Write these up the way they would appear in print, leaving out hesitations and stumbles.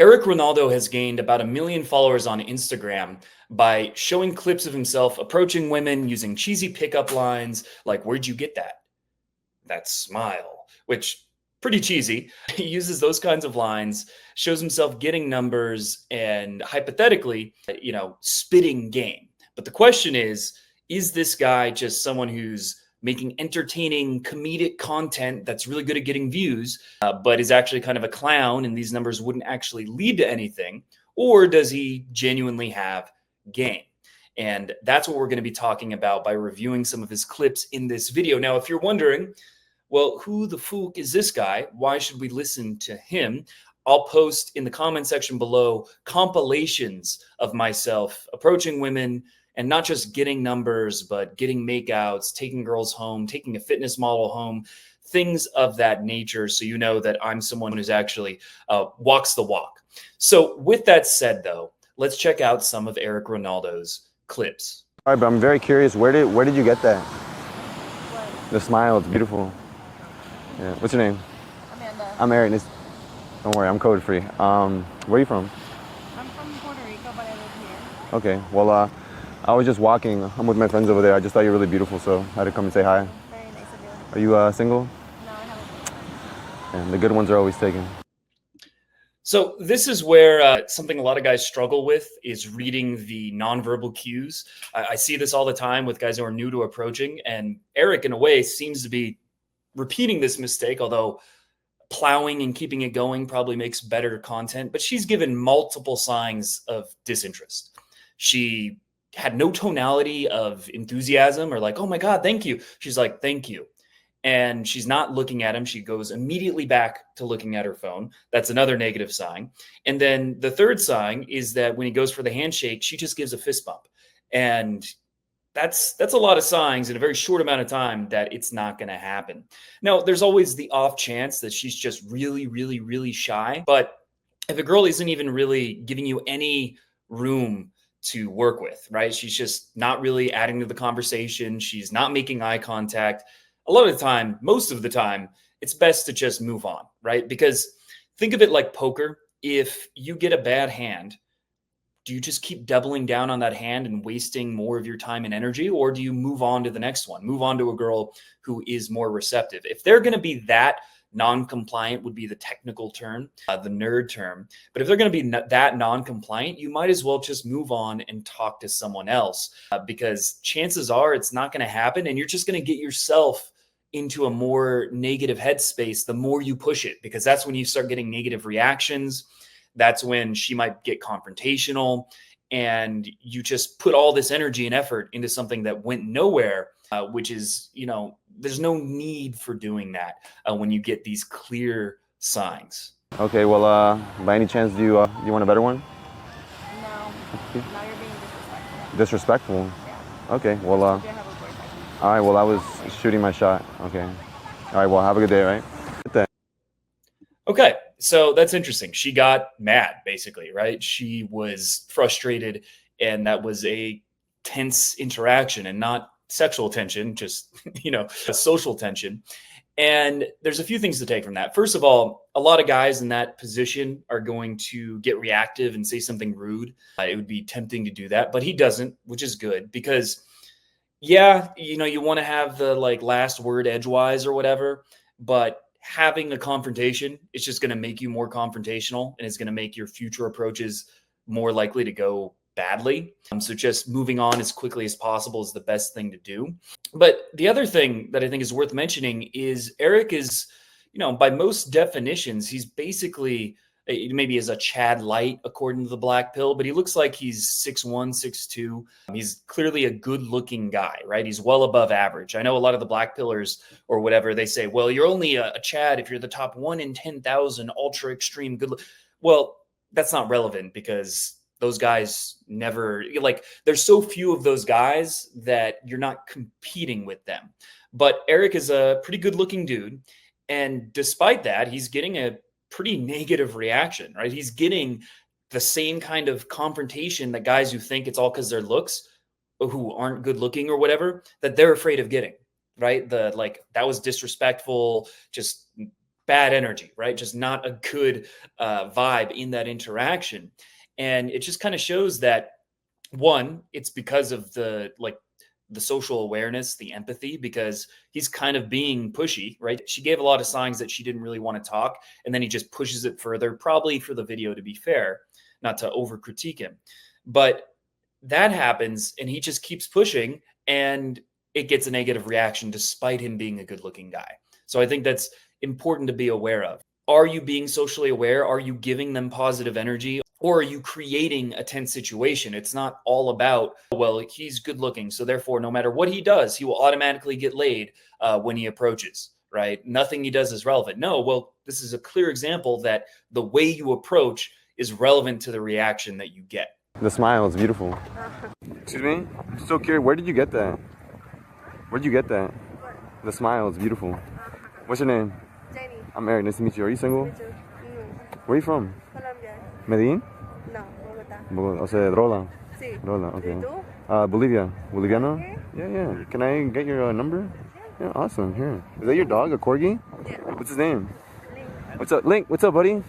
Eric Ronaldo has gained about 1 million followers on Instagram by showing clips of himself approaching women using cheesy pickup lines like, "Where'd you get that smile?" Which pretty cheesy. He uses those kinds of lines, shows himself getting numbers and hypothetically, spitting game. But the question is this guy just someone who's making entertaining comedic content that's really good at getting views, but is actually kind of a clown and these numbers wouldn't actually lead to anything? Or does he genuinely have game? And that's what we're going to be talking about by reviewing some of his clips in this video. Now, if you're wondering, well, who the fook is this guy? Why should we listen to him? I'll post in the comment section below compilations of myself approaching women and not just getting numbers, but getting makeouts, taking girls home, taking a fitness model home, things of that nature. So you know that I'm someone who's actually walks the walk. So with that said, though, let's check out some of Eric Ronaldo's clips. All right, but I'm very curious. Where did you get that? What? The smile. It's beautiful. Yeah. What's your name? Amanda. I'm Aaron. Don't worry, I'm code free. Where are you from? I'm from Puerto Rico, but I live here. Okay. Well, I was just walking. I'm with my friends over there. I just thought you were really beautiful, so I had to come and say hi. Very nice of you. Are you single? No, I haven't. Yeah, the good ones are always taken. So this is where something a lot of guys struggle with is reading the nonverbal cues. I see this all the time with guys who are new to approaching, and Eric, in a way, seems to be repeating this mistake, although plowing and keeping it going probably makes better content. But she's given multiple signs of disinterest. She had no tonality of enthusiasm or like, "Oh my God, thank you." She's like, "Thank you." And she's not looking at him. She goes immediately back to looking at her phone. That's another negative sign. And then the third sign is that when he goes for the handshake, she just gives a fist bump. And that's a lot of signs in a very short amount of time that it's not going to happen. Now, there's always the off chance that she's just really, really, really shy. But if a girl isn't even really giving you any room to work with, right? She's just not really adding to the conversation. She's not making eye contact. A lot of the time, most of the time, it's best to just move on, right? Because think of it like poker. If you get a bad hand, do you just keep doubling down on that hand and wasting more of your time and energy? Or do you move on to the next one, move on to a girl who is more receptive? If they're going to be that non-compliant would be the technical term, the nerd term. But if they're going to be that non-compliant, you might as well just move on and talk to someone else because chances are it's not going to happen. And you're just going to get yourself into a more negative headspace the more you push it, because that's when you start getting negative reactions. That's when she might get confrontational and you just put all this energy and effort into something that went nowhere, which is, there's no need for doing that when you get these clear signs. Okay. Well, by any chance, do you want a better one? No. Now you're being disrespectful. Disrespectful. Yeah. Okay. Well, You have a boyfriend. all right. Well, I was shooting my shot. Okay. All right. Well, have a good day. Right. Okay, so that's interesting. She got mad, basically, right? She was frustrated, and that was a tense interaction and not sexual tension, just, a social tension. And there's a few things to take from that. First of all, a lot of guys in that position are going to get reactive and say something rude. It would be tempting to do that, but he doesn't, which is good because, yeah, you want to have the last word edgewise or whatever, but having a confrontation, it's just going to make you more confrontational and it's going to make your future approaches more likely to go badly. So just moving on as quickly as possible is the best thing to do. But the other thing that I think is worth mentioning is Eric is, by most definitions, he's basically maybe as a Chad light according to the black pill, but he looks like he's 6'1", 6'2". He's clearly a good looking guy, right? He's well above average. I know a lot of the black pillars or whatever, they say, well, you're only a Chad if you're the top 1 in 10,000 ultra extreme good. Well, that's not relevant because those guys never there's so few of those guys that you're not competing with them. But Eric is a pretty good looking dude. And despite that, he's getting a pretty negative reaction, right? He's getting the same kind of confrontation that guys who think it's all because their looks, who aren't good looking or whatever, that they're afraid of getting, right? That was disrespectful, just bad energy, right? Just not a good vibe in that interaction. And it just kind of shows that one, it's because of the social awareness, the empathy, because he's kind of being pushy, right? She gave a lot of signs that she didn't really want to talk, and then he just pushes it further, probably for the video, to be fair, not to over critique him. But that happens, and he just keeps pushing, and it gets a negative reaction despite him being a good looking guy. So I think that's important to be aware of. Are you being socially aware? Are you giving them positive energy? Or are you creating a tense situation? It's not all about, well, he's good looking, so therefore, no matter what he does, he will automatically get laid when he approaches, right? Nothing he does is relevant. No, well, this is a clear example that the way you approach is relevant to the reaction that you get. The smile is beautiful. Excuse me? I'm so curious, where did you get that? Where did you get that? The smile is beautiful. What's your name? Jenny. I'm Eric. Nice to meet you. Are you single? Me too. Where are you from? Colombia. Medellin? No, Bogotá. O sea, Rola. Sí. Rola, okay. ¿Y tú? Bolivia. Boliviano? Okay. Yeah. Can I get your number? Yeah, awesome. Here. Is that your dog, a corgi? Yeah. What's his name? Link. What's up, Link? What's up, buddy?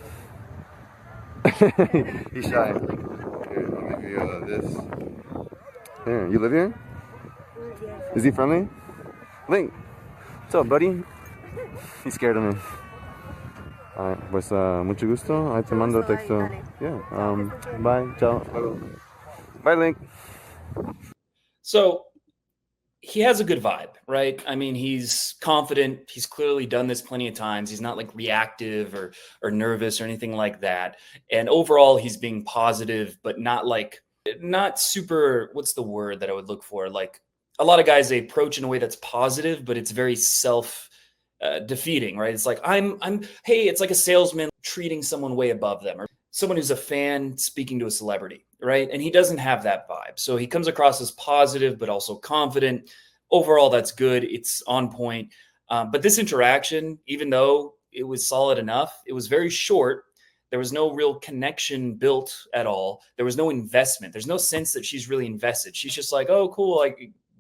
He's shy. Here, I'll give you this. Here, you live here? Yes. Is he friendly? Link, what's up, buddy? He's scared of me. Alright, pues mucho gusto. Ahí te mando texto. Yeah. Bye. Ciao. Bye, Link. So he has a good vibe, right? I mean, he's confident. He's clearly done this plenty of times. He's not like reactive or nervous or anything like that. And overall, he's being positive, but not super, what's the word that I would look for? Like a lot of guys, they approach in a way that's positive, but it's very self defeating, right? It's like, hey, it's like a salesman treating someone way above them, or someone who's a fan speaking to a celebrity, right? And he doesn't have that vibe. So he comes across as positive, but also confident. Overall, that's good. It's on point. But this interaction, even though it was solid enough, it was very short. There was no real connection built at all. There was no investment. There's no sense that she's really invested. She's just like, oh, cool, I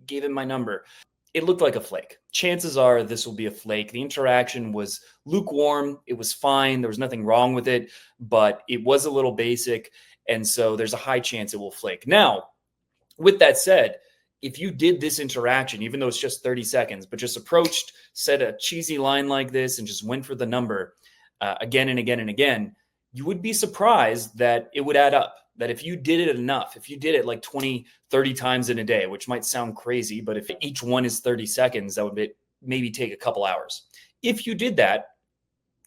gave him my number. It looked like a flake. Chances are this will be a flake. The interaction was lukewarm. It was fine. There was nothing wrong with it, but it was a little basic. And so there's a high chance it will flake. Now, with that said, if you did this interaction, even though it's just 30 seconds, but just approached, said a cheesy line like this, and just went for the number again and again and again, you would be surprised that it would add up. That if you did it enough, if you did it like 20, 30 times in a day, which might sound crazy, but if each one is 30 seconds, that would maybe take a couple hours. If you did that,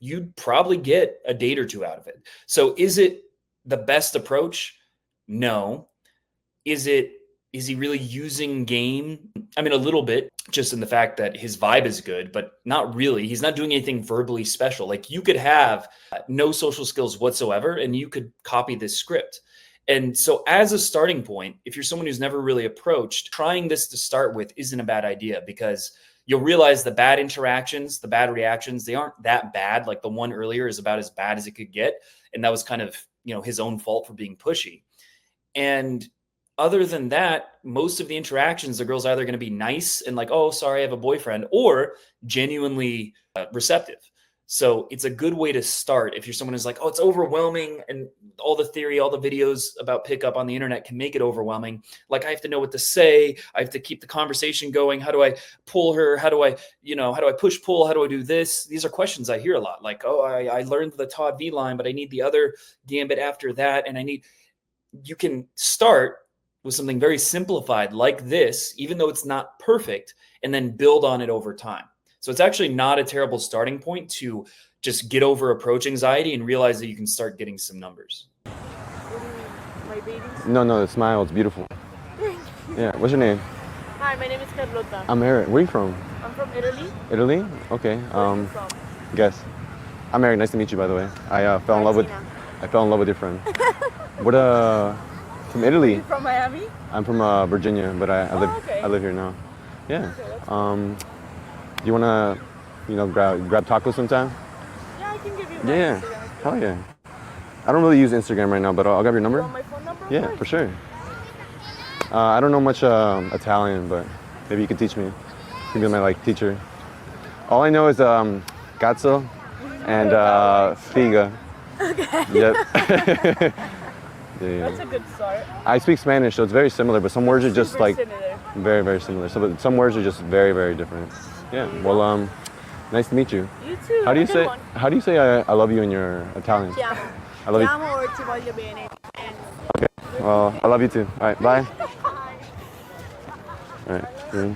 you'd probably get a date or two out of it. So is it the best approach? No. Is he really using game? I mean, a little bit, just in the fact that his vibe is good, but not really. He's not doing anything verbally special. Like you could have no social skills whatsoever, and you could copy this script. And so as a starting point, if you're someone who's never really approached, trying this to start with isn't a bad idea, because you'll realize the bad interactions, the bad reactions, they aren't that bad. Like the one earlier is about as bad as it could get. And that was kind of, his own fault for being pushy. And other than that, most of the interactions, the girl's either going to be nice and like, oh, sorry, I have a boyfriend, or genuinely receptive. So it's a good way to start if you're someone who's like, oh, it's overwhelming, and all the theory, all the videos about pickup on the internet can make it overwhelming. Like I have to know what to say. I have to keep the conversation going. How do I pull her? How do I push pull? How do I do this? These are questions I hear a lot. Like, oh, I learned the Todd V line, but I need the other gambit after that. And you can start with something very simplified like this, even though it's not perfect, and then build on it over time. So it's actually not a terrible starting point to just get over approach anxiety and realize that you can start getting some numbers. My baby. No, the smile is beautiful. Yeah, what's your name? Hi, my name is Carlota. I'm Eric. Where are you from? I'm from Italy. Italy? Okay. Where are you from? Guess. I'm Eric. Nice to meet you, by the way. I fell in love with your friend. What from Italy? You're from Miami? I'm from Virginia, but I live here now. Yeah. Okay, do you wanna, grab tacos sometime? yeah, I can give you Yeah. Hell yeah. I don't really use Instagram right now, but I'll grab your number. You want my phone number? Yeah, for sure. I don't know much Italian, but maybe you can teach me. You can be my teacher. All I know is cazzo and figa. Okay. Yep. Yeah. That's a good start. I speak Spanish, so it's very similar, but some words are just Super like similar. very, very similar. So, but some words are just very, very different. Yeah. Well, nice to meet you. You too. How do you Have a say? good one. How do you say I love you in your Italian? Ti amo. I love Ti you. amo or ti voglio bene. Well, I love you too. All right. Bye. All right. See?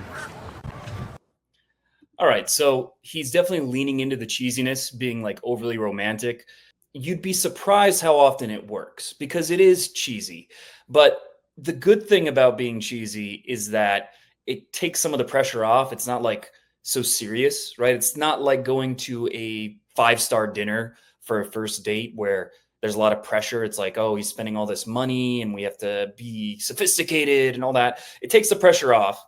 All right, so he's definitely leaning into the cheesiness, being like overly romantic. You'd be surprised how often it works because it is cheesy. But the good thing about being cheesy is that it takes some of the pressure off. It's not like so serious, right? It's not like going to a five-star dinner for a first date where there's a lot of pressure. It's like, oh, he's spending all this money and we have to be sophisticated and all that. It takes the pressure off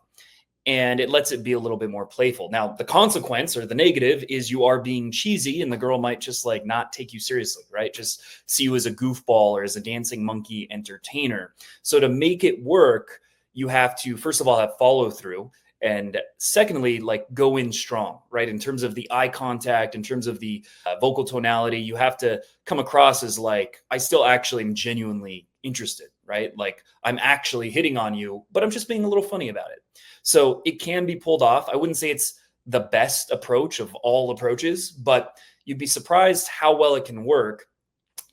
and it lets it be a little bit more playful. Now, the consequence or the negative is you are being cheesy and the girl might just like not take you seriously, right? Just see you as a goofball or as a dancing monkey entertainer. So to make it work, you have to, first of all, have follow through. And secondly, like go in strong, right? In terms of the eye contact, in terms of the vocal tonality, you have to come across as like, I still actually am genuinely interested, right? Like I'm actually hitting on you, but I'm just being a little funny about it. So it can be pulled off. I wouldn't say it's the best approach of all approaches, but you'd be surprised how well it can work.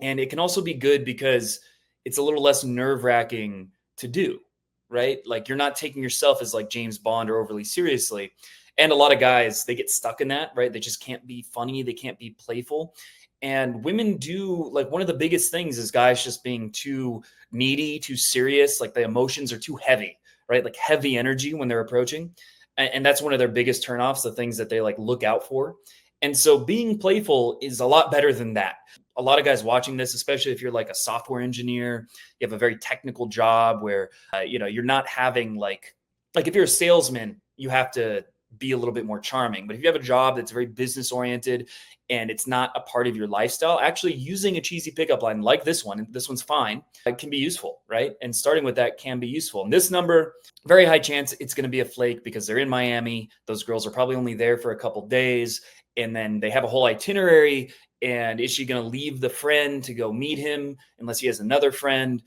And it can also be good because it's a little less nerve wracking to do, right? Like you're not taking yourself as like James Bond or overly seriously. And a lot of guys, they get stuck in that, right? They just can't be funny. They can't be playful. And women do like one of the biggest things is guys just being too needy, too serious. Like the emotions are too heavy, right? Like heavy energy when they're approaching. And that's one of their biggest turnoffs, the things that they like look out for. And so being playful is a lot better than that. A lot of guys watching this, especially if you're like a software engineer, you have a very technical job where, you're not having like if you're a salesman, you have to be a little bit more charming. But if you have a job that's very business oriented and it's not a part of your lifestyle, actually using a cheesy pickup line like this one, and this one's fine, it can be useful, right? And starting with that can be useful. And this number, very high chance it's going to be a flake because they're in Miami. Those girls are probably only there for a couple days. And then they have a whole itinerary. And is she going to leave the friend to go meet him unless he has another friend?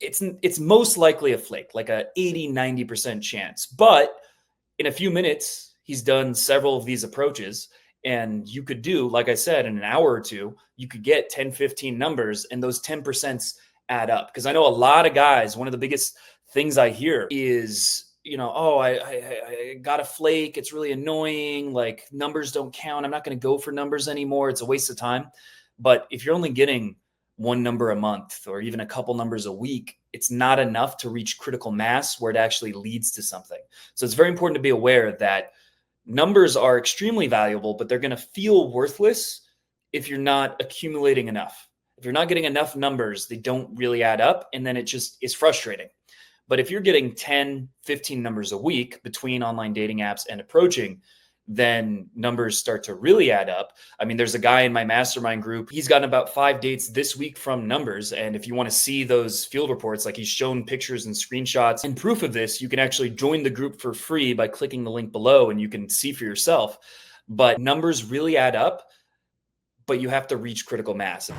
It's most likely a flake, like a 80-90% chance. But in a few minutes, he's done several of these approaches. And you could do, like I said, in an hour or two, you could get 10, 15 numbers, and those 10% add up. Because I know a lot of guys, one of the biggest things I hear is, oh, I got a flake. It's really annoying. Like numbers don't count. I'm not going to go for numbers anymore. It's a waste of time. But if you're only getting one number a month or even a couple numbers a week, it's not enough to reach critical mass where it actually leads to something. So it's very important to be aware that numbers are extremely valuable, but they're going to feel worthless if you're not accumulating enough. If you're not getting enough numbers, they don't really add up. And then it just is frustrating. But if you're getting 10, 15 numbers a week between online dating apps and approaching, then numbers start to really add up. I mean, there's a guy in my mastermind group. He's gotten about 5 dates this week from numbers. And if you want to see those field reports, like he's shown pictures and screenshots and proof of this, you can actually join the group for free by clicking the link below and you can see for yourself. But numbers really add up, but you have to reach critical mass.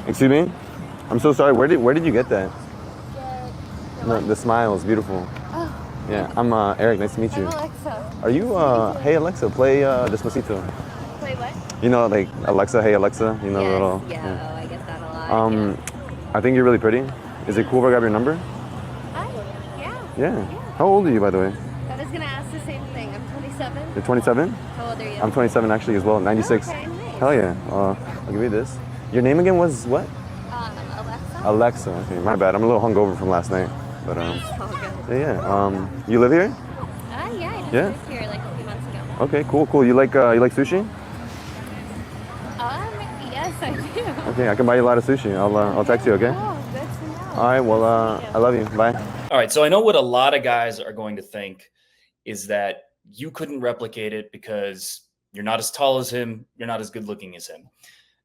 Excuse me? I'm so sorry. Where did you get that? No, the smile is beautiful. Oh. Yeah, I'm Eric. Nice to meet you. I'm Alexa. Are you? Hey Alexa, play Despacito. Play what? You know, like Alexa, hey Alexa. You know, Yes, little. yeah, oh, I get that a lot. I think you're really pretty. Is it cool if I grab your number? Yeah. Yeah. How old are you, by the way? I was gonna ask the same thing. I'm 27. You're 27. How old are you? I'm 27 actually as well. 96. Okay, nice. Hell yeah. I'll give you this. Your name again was what? Alexa. Alexa. Okay, my bad. I'm a little hungover from last night, but It's all good. yeah. You live here? Yeah, I just Yeah? moved here like a few months ago. Okay, cool. You like sushi? Yes, I do. Okay, I can buy you a lot of sushi. I'll text you. Okay. Oh, good to know. All right. Well, I love you. Bye. All right. So I know what a lot of guys are going to think is that you couldn't replicate it because you're not as tall as him. You're not as good looking as him.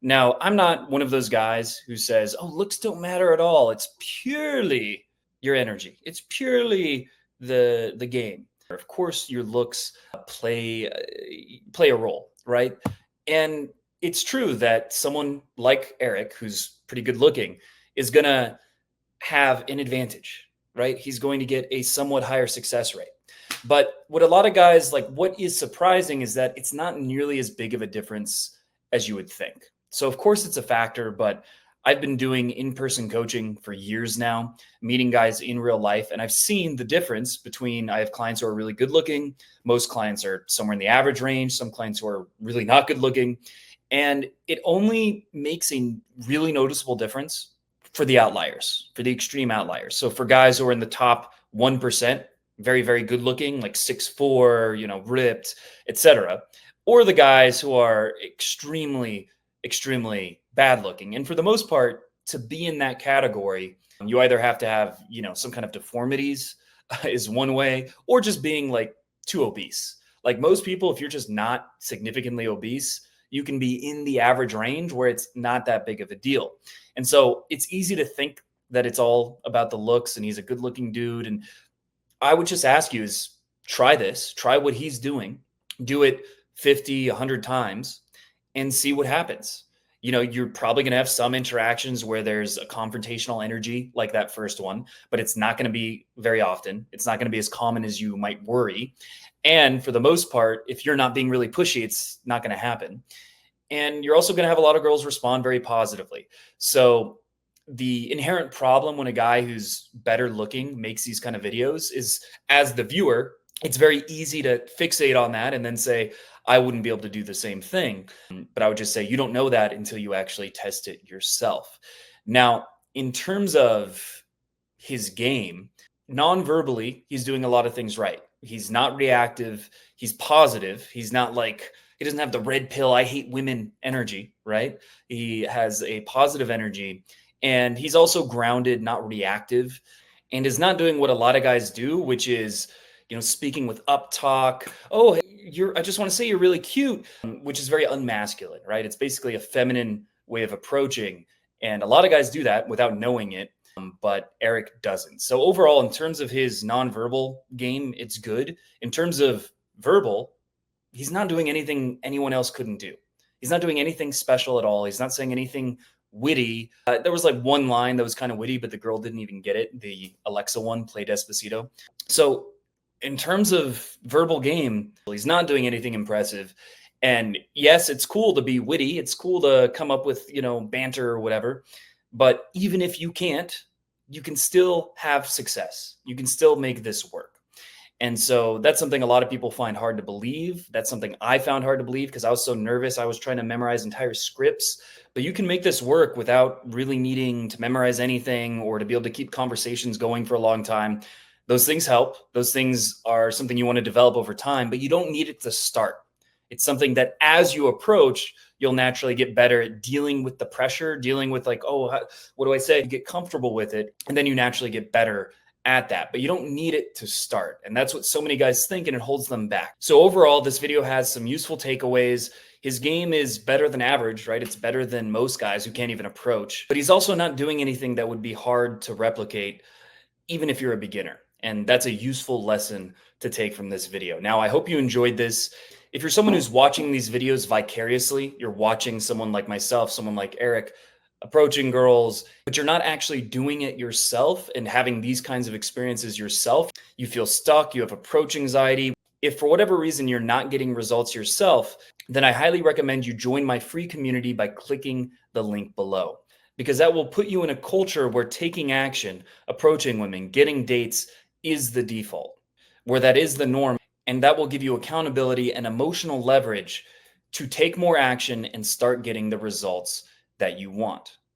Now, I'm not one of those guys who says, oh, looks don't matter at all. It's purely your energy. It's purely the game. Of course, your looks play a role, right? And it's true that someone like Eric, who's pretty good looking, is gonna have an advantage, right? He's going to get a somewhat higher success rate. But what a lot of guys like, what is surprising is that it's not nearly as big of a difference as you would think. So, of course, it's a factor, but I've been doing in person coaching for years now, meeting guys in real life. And I've seen the difference between I have clients who are really good looking. Most clients are somewhere in the average range, some clients who are really not good looking. And it only makes a really noticeable difference for the outliers, for the extreme outliers. So for guys who are in the top 1%, very, very good looking, like 6'4", ripped, etc., or the guys who are extremely, extremely bad looking. And for the most part, to be in that category, you either have to have, some kind of deformities is one way, or just being like too obese. Like most people, if you're just not significantly obese, you can be in the average range where it's not that big of a deal. And so it's easy to think that it's all about the looks and he's a good looking dude. And I would just ask you is try this, try what he's doing, do it 50, 100 times and see what happens. You're probably going to have some interactions where there's a confrontational energy like that first one, but it's not going to be very often. It's not going to be as common as you might worry. And for the most part, if you're not being really pushy, it's not going to happen. And you're also going to have a lot of girls respond very positively. So the inherent problem when a guy who's better looking makes these kind of videos is, as the viewer, it's very easy to fixate on that and then say, I wouldn't be able to do the same thing. But I would just say, you don't know that until you actually test it yourself. Now, in terms of his game, non-verbally, he's doing a lot of things right. He's not reactive. He's positive. He's not like, he doesn't have the red pill, I hate women energy, right? He has a positive energy. And he's also grounded, not reactive, and is not doing what a lot of guys do, which is, speaking with up talk. Oh, hey, I just want to say you're really cute, which is very unmasculine, right? It's basically a feminine way of approaching. And a lot of guys do that without knowing it, but Eric doesn't. So overall, in terms of his nonverbal game, it's good. In terms of verbal, he's not doing anything anyone else couldn't do. He's not doing anything special at all. He's not saying anything witty. There was like one line that was kind of witty, but the girl didn't even get it. The Alexa one, Play Despacito. So in terms of verbal game, he's not doing anything impressive. And yes, it's cool to be witty. It's cool to come up with, banter or whatever. But even if you can't, you can still have success. You can still make this work. And so that's something a lot of people find hard to believe. That's something I found hard to believe because I was so nervous. I was trying to memorize entire scripts. But you can make this work without really needing to memorize anything or to be able to keep conversations going for a long time. Those things help. Those things are something you want to develop over time, but you don't need it to start. It's something that as you approach, you'll naturally get better at dealing with the pressure, dealing with like, what do I say? You get comfortable with it, and then you naturally get better at that, but you don't need it to start. And that's what so many guys think, and it holds them back. So overall, this video has some useful takeaways. His game is better than average, right? It's better than most guys who can't even approach, but he's also not doing anything that would be hard to replicate, even if you're a beginner. And that's a useful lesson to take from this video. Now, I hope you enjoyed this. If you're someone who's watching these videos vicariously, you're watching someone like myself, someone like Eric, approaching girls, but you're not actually doing it yourself and having these kinds of experiences yourself, you feel stuck, you have approach anxiety. If for whatever reason you're not getting results yourself, then I highly recommend you join my free community by clicking the link below, because that will put you in a culture where taking action, approaching women, getting dates is the default, where that is the norm, and that will give you accountability and emotional leverage to take more action and start getting the results that you want.